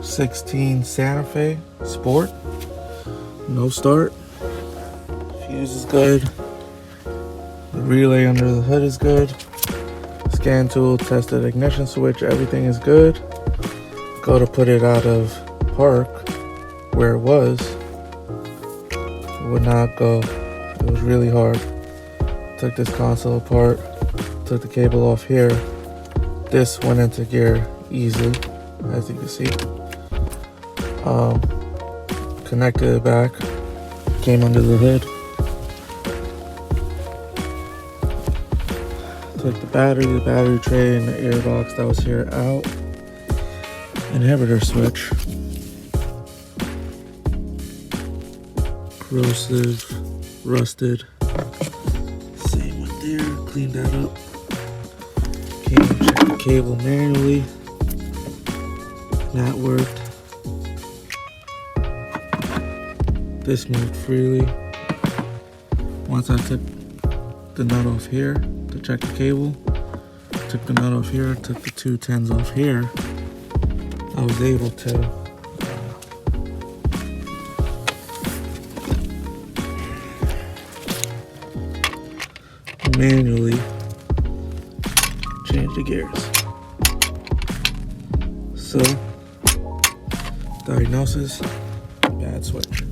16 Santa Fe Sport. No start. Fuse is good. The relay under the hood is good. Scan tool, tested ignition switch, everything is good. Go to put it out of park where it was. It would not go. It was really hard. Took this console apart, took the cable off here. This went into gear easily, as you can see. Connected it back, came under the hood. Took the battery tray, and the airbox that was here out. Inhibitor switch. Corrosive, rusted. Same one there, cleaned that up. Came and checked the cable manually. That worked. This moved freely. Once I took the nut off here to check the cable, took the nut off here, took the 2 10s off here, I was able to manually change the gears. So, diagnosis, bad switch.